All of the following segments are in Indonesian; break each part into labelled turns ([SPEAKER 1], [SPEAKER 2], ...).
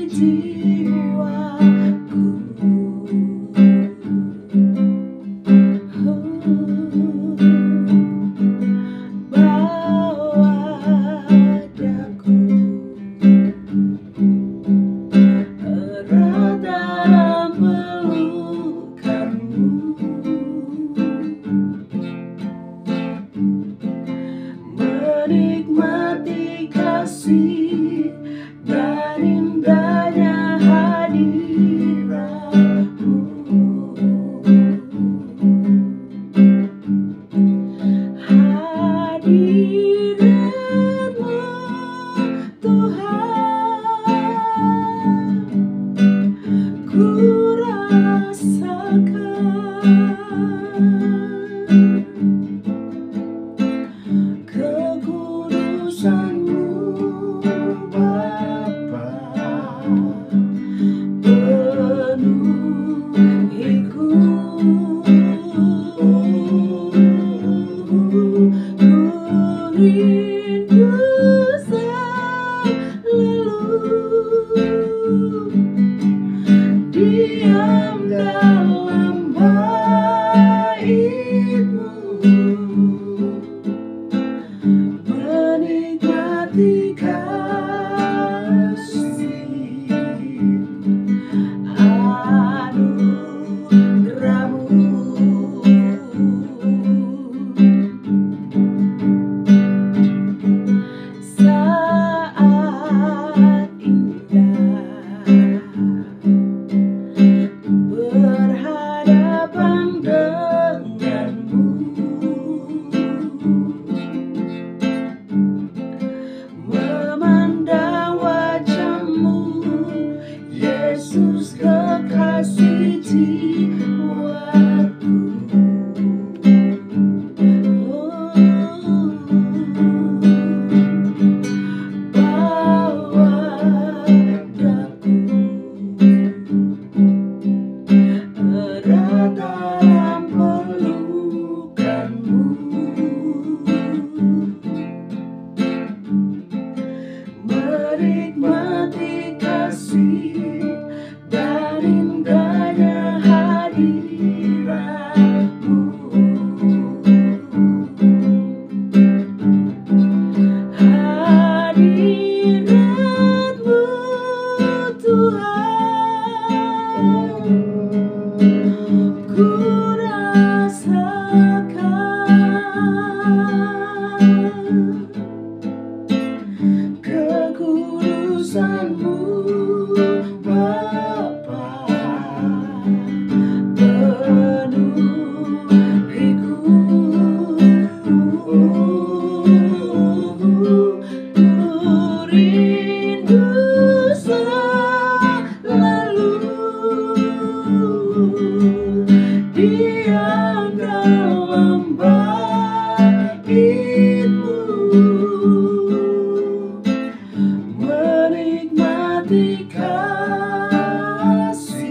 [SPEAKER 1] jiwaku. Bawa daku erat dalam pelukanmu, menikmati kasih dan indahnya hadiratmu. Hadiratmu Tuhan, ku rasakan kekudusan-Mu Bapa, penuhiku. Ku rindu selalu diam dalam bait-Mu, menikmati kasih anugerah-Mu. Saat indah berhadapan denganmu, memandang wajah-Mu, Yesus kekasih jiwaku. Bawa daku erat dalam pelukan-Mu, menikmati kasih dan indahnya hadirat-Mu. Hadirat-Mu Tuhan, ku rasakan kekudusan-Mu Bapa, penuhiku. Ku rindu selalu diam dalam bait-Mu, menikmati kasih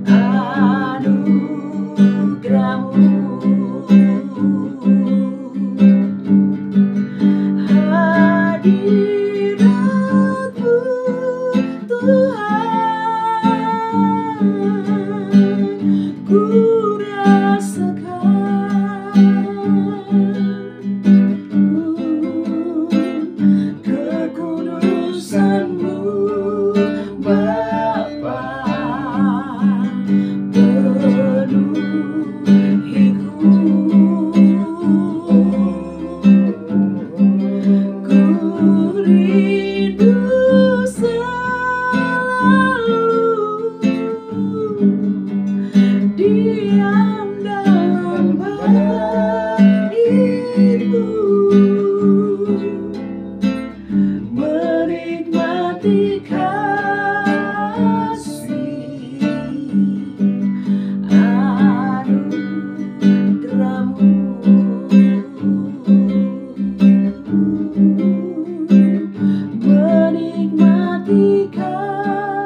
[SPEAKER 1] anugerah-Mu. Hadirat-Mu Tuhan, ku rasakan kekudusan-Mu Bapa, penuhiku. Ku rindu selalu diam dalam bait-Mu, menikmati kasih anugerah-Mu. Menikmati kasih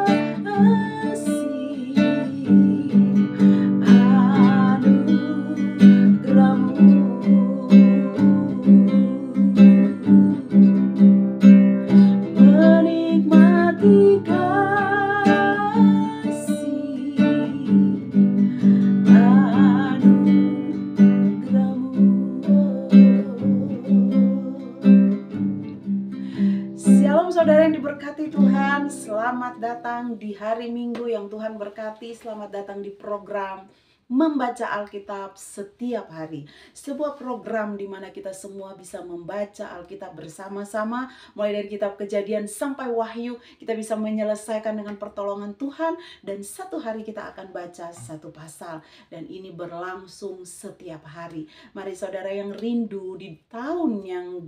[SPEAKER 1] anugerah-Mu. Shalom saudara yang diberkati Tuhan, selamat datang di hari Minggu yang Tuhan berkati. Selamat datang di program Membaca Alkitab Setiap Hari. Sebuah program di mana kita semua bisa membaca Alkitab bersama-sama. Mulai dari kitab Kejadian sampai Wahyu, kita bisa menyelesaikan dengan pertolongan Tuhan. Dan satu hari kita akan baca satu pasal. Dan ini berlangsung setiap hari. Mari saudara yang rindu di tahun yang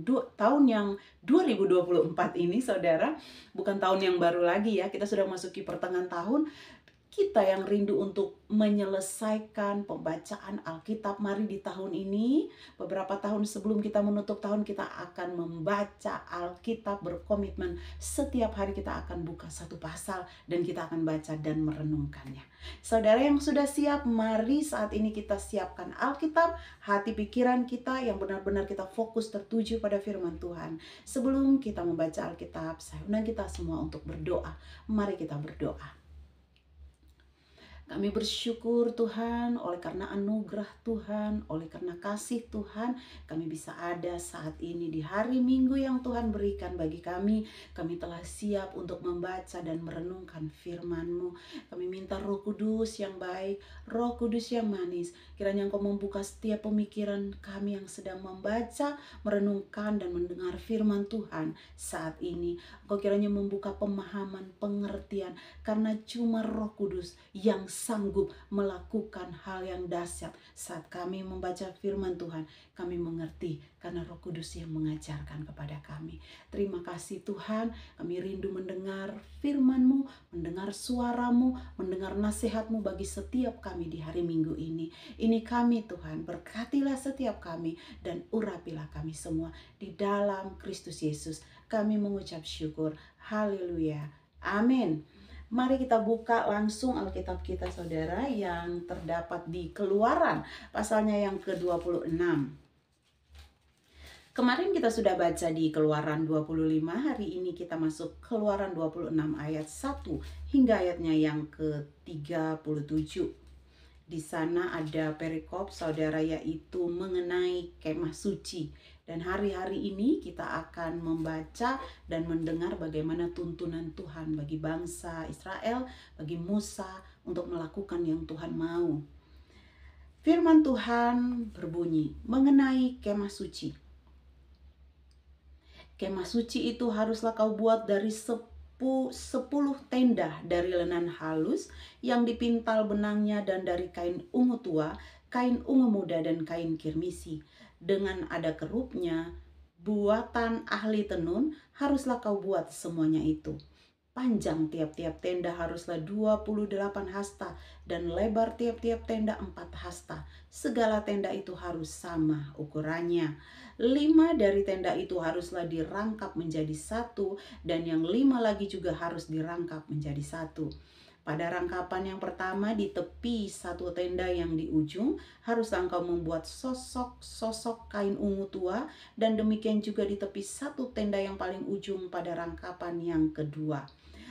[SPEAKER 1] 2024 ini, saudara, bukan tahun yang baru lagi ya, kita sudah masuki pertengahan tahun. Kita yang rindu untuk menyelesaikan pembacaan Alkitab, mari di tahun ini, beberapa tahun sebelum kita menutup tahun, kita akan membaca Alkitab, berkomitmen setiap hari kita akan buka satu pasal dan kita akan baca dan merenungkannya. Saudara yang sudah siap, mari saat ini kita siapkan Alkitab, hati pikiran kita yang benar-benar kita fokus tertuju pada firman Tuhan. Sebelum kita membaca Alkitab, saya undang kita semua untuk berdoa. Mari kita berdoa. Kami bersyukur Tuhan, oleh karena anugerah Tuhan, oleh karena kasih Tuhan, kami bisa ada saat ini di hari Minggu yang Tuhan berikan bagi kami. Kami telah siap untuk membaca dan merenungkan firman-Mu. Kami minta Roh Kudus yang baik, Roh Kudus yang manis, kiranya Engkau membuka setiap pemikiran kami yang sedang membaca, merenungkan dan mendengar firman Tuhan saat ini. Engkau kiranya membuka pemahaman, pengertian, karena cuma Roh Kudus yang sanggup melakukan hal yang dahsyat. Saat kami membaca firman Tuhan, kami mengerti karena Roh Kudus yang mengajarkan kepada kami. Terima kasih Tuhan, kami rindu mendengar firman-Mu, mendengar suara-Mu, mendengar nasihat-Mu bagi setiap kami di hari Minggu ini. Ini kami Tuhan, berkatilah setiap kami dan urapilah kami semua. Di dalam Kristus Yesus kami mengucap syukur. Haleluya. Amin. Mari kita buka langsung Alkitab kita saudara yang terdapat di Keluaran pasalnya yang ke-26. Kemarin kita sudah baca di Keluaran 25, hari ini kita masuk Keluaran 26 ayat 1 hingga ayatnya yang ke-37. Di sana ada perikop saudara yaitu mengenai kemah suci. Dan hari-hari ini kita akan membaca dan mendengar bagaimana tuntunan Tuhan bagi bangsa Israel, bagi Musa untuk melakukan yang Tuhan mau. Firman Tuhan berbunyi mengenai kemah suci. Kemah suci itu haruslah kau buat dari 10 tenda dari lenan halus yang dipintal benangnya dan dari kain ungu tua, kain ungu muda dan kain kirmisi. Dengan ada kerupnya, buatan ahli tenun, haruslah kau buat semuanya itu. Panjang tiap-tiap tenda haruslah 28 hasta dan lebar tiap-tiap tenda 4 hasta. Segala tenda itu harus sama ukurannya. 5 dari tenda itu haruslah dirangkap menjadi satu dan yang 5 lagi juga harus dirangkap menjadi satu. Pada rangkapan yang pertama di tepi satu tenda yang di ujung haruslah engkau membuat sosok kain ungu tua dan demikian juga di tepi satu tenda yang paling ujung pada rangkapan yang kedua.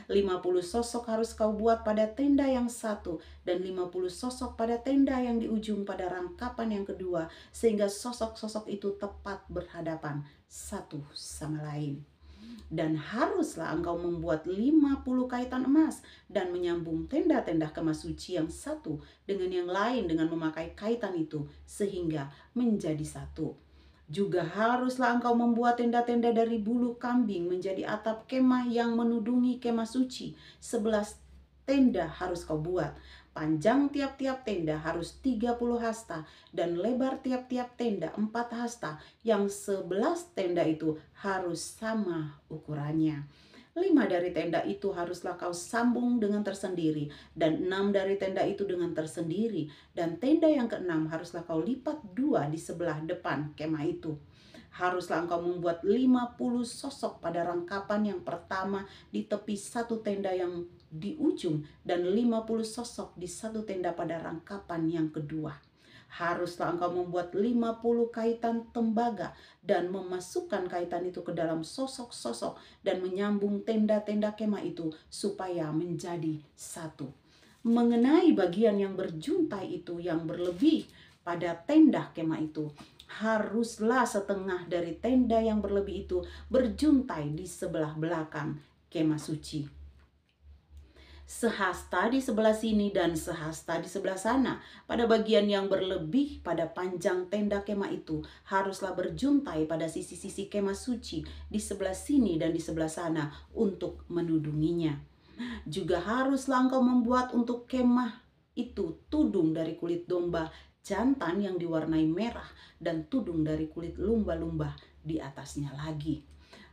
[SPEAKER 1] 50 sosok harus kau buat pada tenda yang satu dan 50 sosok pada tenda yang di ujung pada rangkapan yang kedua sehingga sosok-sosok itu tepat berhadapan satu sama lain. Dan haruslah engkau membuat 50 kaitan emas dan menyambung tenda-tenda kemah suci yang satu dengan yang lain dengan memakai kaitan itu sehingga menjadi satu. Juga haruslah engkau membuat tenda-tenda dari bulu kambing menjadi atap kemah yang menudungi kemah suci. 11 tenda harus kau buat. Panjang tiap-tiap tenda harus 30 hasta dan lebar tiap-tiap tenda 4 hasta. Yang 11 tenda itu harus sama ukurannya. 5 dari tenda itu haruslah kau sambung dengan tersendiri dan 6 dari tenda itu dengan tersendiri. Dan tenda yang ke-6 haruslah kau lipat 2 di sebelah depan kemah itu. Haruslah engkau membuat 50 sosok pada rangkapan yang pertama di tepi satu tenda yang di ujung dan 50 sosok di satu tenda pada rangkapan yang kedua. Haruslah engkau membuat 50 kaitan tembaga dan memasukkan kaitan itu ke dalam sosok-sosok dan menyambung tenda-tenda kemah itu supaya menjadi satu. Mengenai bagian yang berjuntai itu yang berlebih pada tenda kemah itu, haruslah setengah dari tenda yang berlebih itu berjuntai di sebelah belakang kemah suci. Sehasta di sebelah sini dan sehasta di sebelah sana. Pada bagian yang berlebih pada panjang tenda kemah itu haruslah berjuntai pada sisi-sisi kemah suci di sebelah sini dan di sebelah sana untuk menudunginya. Juga haruslah engkau membuat untuk kemah itu tudung dari kulit domba jantan yang diwarnai merah dan tudung dari kulit lumba-lumba di atasnya lagi.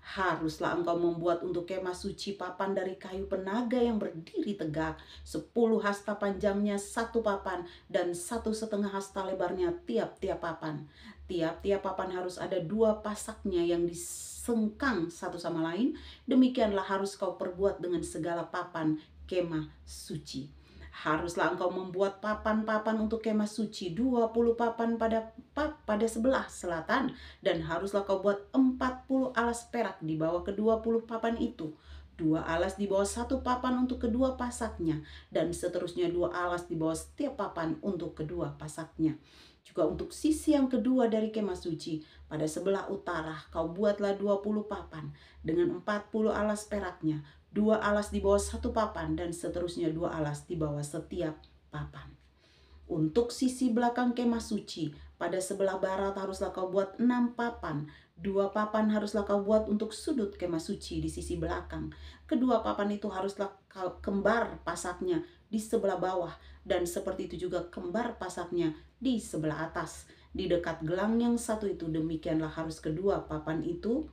[SPEAKER 1] Haruslah engkau membuat untuk kemah suci papan dari kayu penaga yang berdiri tegak, 10 hasta panjangnya satu papan dan 1,5 hasta lebarnya tiap-tiap papan. Tiap-tiap papan harus ada 2 pasaknya yang disengkang satu sama lain. Demikianlah harus kau perbuat dengan segala papan kemah suci. Haruslah engkau membuat papan-papan untuk kemah suci, 20 papan pada sebelah selatan, dan haruslah kau buat 40 alas perak di bawah ke-20 papan itu. 2 alas di bawah satu papan untuk kedua pasaknya, dan seterusnya 2 alas di bawah setiap papan untuk kedua pasaknya. Juga untuk sisi yang kedua dari kemah suci, pada sebelah utara kau buatlah 20 papan dengan 40 alas peraknya, 2 alas di bawah satu papan dan seterusnya 2 alas di bawah setiap papan. Untuk sisi belakang kemah suci, pada sebelah barat haruslah kau buat 6 papan. 2 papan haruslah kau buat untuk sudut kemah suci di sisi belakang. Kedua papan itu haruslah kau kembar pasaknya di sebelah bawah, dan seperti itu juga kembar pasaknya di sebelah atas. Di dekat gelang yang satu itu, demikianlah harus kedua papan itu.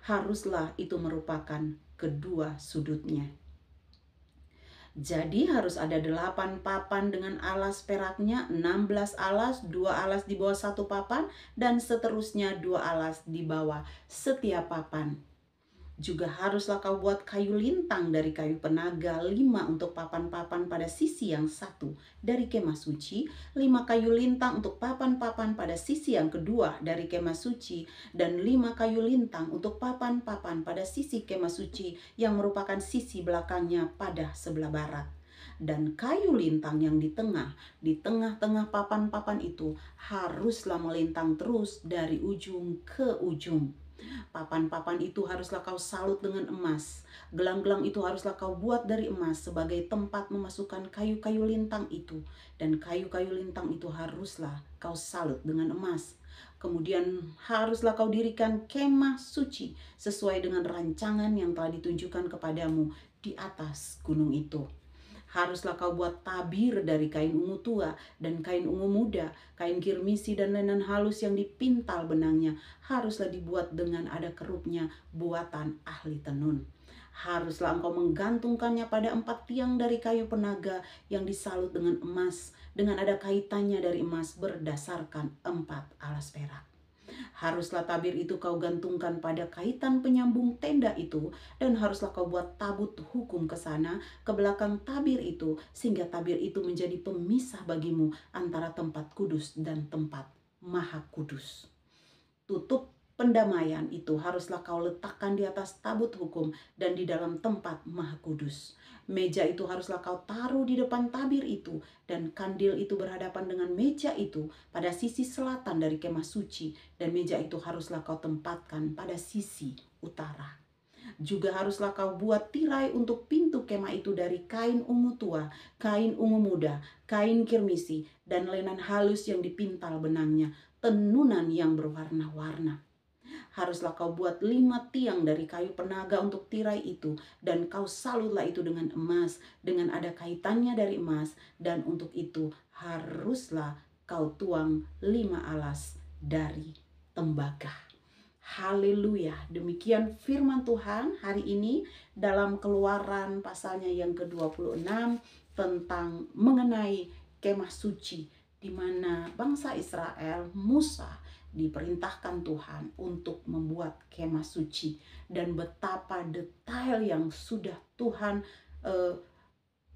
[SPEAKER 1] Haruslah itu merupakan kedua sudutnya. Jadi harus ada 8 papan dengan alas peraknya, 16 alas, 2 alas di bawah satu papan, dan seterusnya 2 alas di bawah setiap papan. Juga haruslah kau buat kayu lintang dari kayu penaga, 5 untuk papan-papan pada sisi yang satu dari kemah suci, 5 kayu lintang untuk papan-papan pada sisi yang kedua dari kemah suci, dan 5 kayu lintang untuk papan-papan pada sisi kemah suci yang merupakan sisi belakangnya pada sebelah barat. Dan kayu lintang yang di tengah-tengah papan-papan itu haruslah melintang terus dari ujung ke ujung. Papan-papan itu haruslah kau salut dengan emas. Gelang-gelang itu haruslah kau buat dari emas sebagai tempat memasukkan kayu-kayu lintang itu. Dan kayu-kayu lintang itu haruslah kau salut dengan emas. Kemudian haruslah kau dirikan kemah suci sesuai dengan rancangan yang telah ditunjukkan kepadamu di atas gunung itu. Haruslah kau buat tabir dari kain ungu tua dan kain ungu muda, kain kirmisi dan lenan halus yang dipintal benangnya. Haruslah dibuat dengan ada kerupnya buatan ahli tenun. Haruslah engkau menggantungkannya pada 4 tiang dari kayu penaga yang disalut dengan emas, dengan ada kaitannya dari emas berdasarkan 4 alas perak. Haruslah tabir itu kau gantungkan pada kaitan penyambung tenda itu, dan haruslah kau buat tabut hukum ke sana, ke belakang tabir itu, sehingga tabir itu menjadi pemisah bagimu antara tempat kudus dan tempat maha kudus. Tutup pendamaian itu haruslah kau letakkan di atas tabut hukum dan di dalam tempat maha kudus. Meja itu haruslah kau taruh di depan tabir itu, dan kandil itu berhadapan dengan meja itu pada sisi selatan dari kemah suci, dan meja itu haruslah kau tempatkan pada sisi utara. Juga haruslah kau buat tirai untuk pintu kemah itu dari kain ungu tua, kain ungu muda, kain kirmisi, dan lenan halus yang dipintal benangnya, tenunan yang berwarna-warna. Haruslah kau buat 5 tiang dari kayu penaga untuk tirai itu, dan kau salutlah itu dengan emas, dengan ada kaitannya dari emas, dan untuk itu haruslah kau tuang 5 alas dari tembaga. Haleluya. Demikian firman Tuhan hari ini dalam Keluaran pasalnya yang ke-26 tentang mengenai kemah suci, di mana bangsa Israel, Musa, diperintahkan Tuhan untuk membuat kemah suci, dan betapa detail yang sudah Tuhan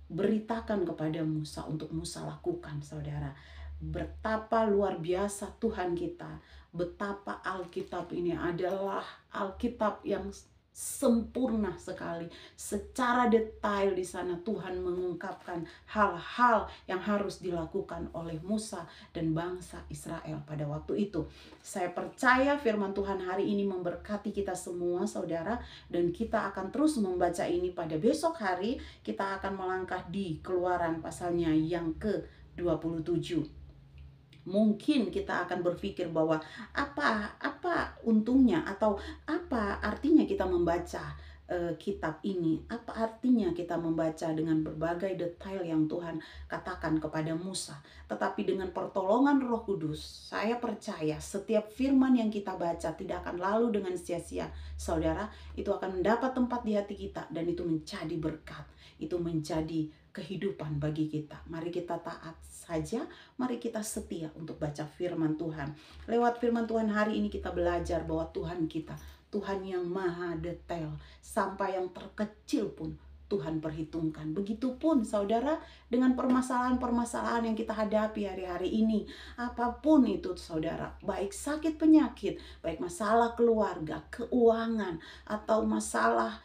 [SPEAKER 1] beritakan kepada Musa untuk Musa lakukan, saudara. betapa luar biasa Tuhan kita, betapa Alkitab ini adalah Alkitab yang sempurna sekali. Secara detail di sana Tuhan mengungkapkan hal-hal yang harus dilakukan oleh Musa dan bangsa Israel pada waktu itu. Saya percaya firman Tuhan hari ini memberkati kita semua saudara, dan kita akan terus membaca ini. Pada besok hari kita akan melangkah di Keluaran pasalnya yang ke-27. Mungkin kita akan berpikir bahwa apa untungnya atau apa artinya kita membaca kitab ini, apa artinya kita membaca dengan berbagai detail yang Tuhan katakan kepada Musa. Tetapi dengan pertolongan Roh Kudus, saya percaya setiap firman yang kita baca tidak akan lalu dengan sia-sia. Saudara, itu akan mendapat tempat di hati kita, dan itu menjadi berkat, itu menjadi kehidupan bagi kita. Mari kita taat saja, mari kita setia untuk baca firman Tuhan. Lewat firman Tuhan hari ini kita belajar bahwa Tuhan kita, Tuhan yang maha detail, sampai yang terkecil pun Tuhan perhitungkan. Begitupun saudara dengan permasalahan-permasalahan yang kita hadapi hari-hari ini. Apapun itu saudara, baik sakit penyakit, baik masalah keluarga, keuangan, atau masalah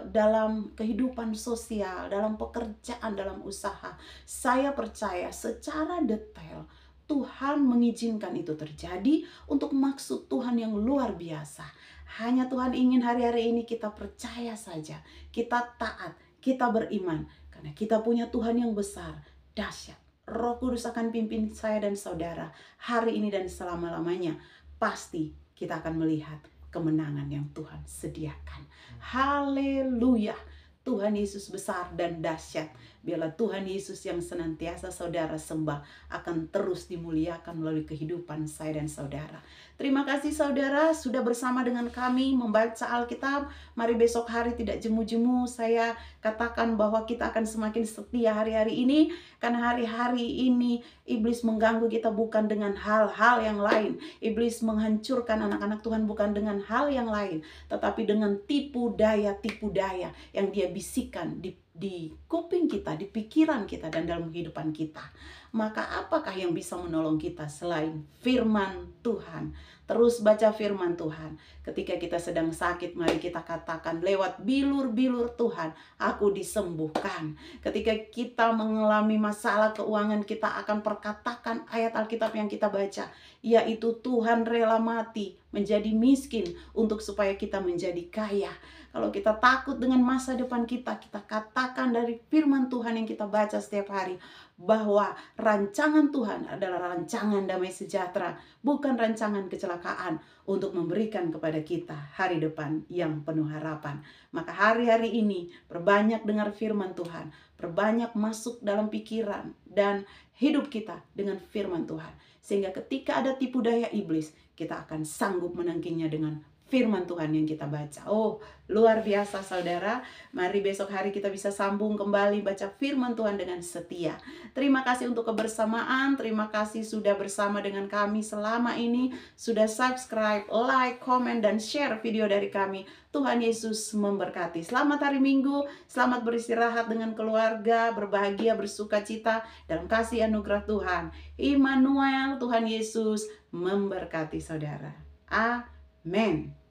[SPEAKER 1] dalam kehidupan sosial, dalam pekerjaan, dalam usaha. Saya percaya secara detail Tuhan mengizinkan itu terjadi untuk maksud Tuhan yang luar biasa. Hanya Tuhan ingin hari-hari ini kita percaya saja, kita taat, kita beriman, karena kita punya Tuhan yang besar, dahsyat. Roh Kudus akan pimpin saya dan saudara hari ini dan selama-lamanya. Pasti kita akan melihat kemenangan yang Tuhan sediakan. Haleluya. Tuhan Yesus besar dan dahsyat. Biarlah Tuhan Yesus yang senantiasa saudara sembah akan terus dimuliakan melalui kehidupan saya dan saudara. Terima kasih saudara sudah bersama dengan kami membaca Alkitab. Mari besok hari tidak jemu-jemu saya katakan bahwa kita akan semakin setia hari-hari ini. Karena hari-hari ini iblis mengganggu kita bukan dengan hal-hal yang lain. Iblis menghancurkan anak-anak Tuhan bukan dengan hal yang lain, tetapi dengan tipu daya yang dia bisikan di kuping kita, di pikiran kita, dan dalam kehidupan kita. Maka apakah yang bisa menolong kita selain firman Tuhan? Terus baca firman Tuhan. Ketika kita sedang sakit, mari kita katakan lewat bilur-bilur Tuhan, aku disembuhkan. Ketika kita mengalami masalah keuangan, kita akan perkatakan ayat Alkitab yang kita baca, yaitu Tuhan rela mati menjadi miskin untuk supaya kita menjadi kaya. Kalau kita takut dengan masa depan kita, kita katakan dari firman Tuhan yang kita baca setiap hari, bahwa rancangan Tuhan adalah rancangan damai sejahtera, bukan rancangan kecelakaan, untuk memberikan kepada kita hari depan yang penuh harapan. Maka hari-hari ini perbanyak dengar firman Tuhan, perbanyak masuk dalam pikiran dan hidup kita dengan firman Tuhan, sehingga ketika ada tipu daya iblis, kita akan sanggup menangkingnya dengan firman Tuhan yang kita baca. Oh, luar biasa saudara. Mari besok hari kita bisa sambung kembali baca firman Tuhan dengan setia. Terima kasih untuk kebersamaan. Terima kasih sudah bersama dengan kami selama ini. Sudah subscribe, like, komen, dan share video dari kami. Tuhan Yesus memberkati. Selamat hari Minggu. Selamat beristirahat dengan keluarga. Berbahagia, bersuka cita dalam kasih anugerah Tuhan. Immanuel, Tuhan Yesus memberkati saudara. Amin.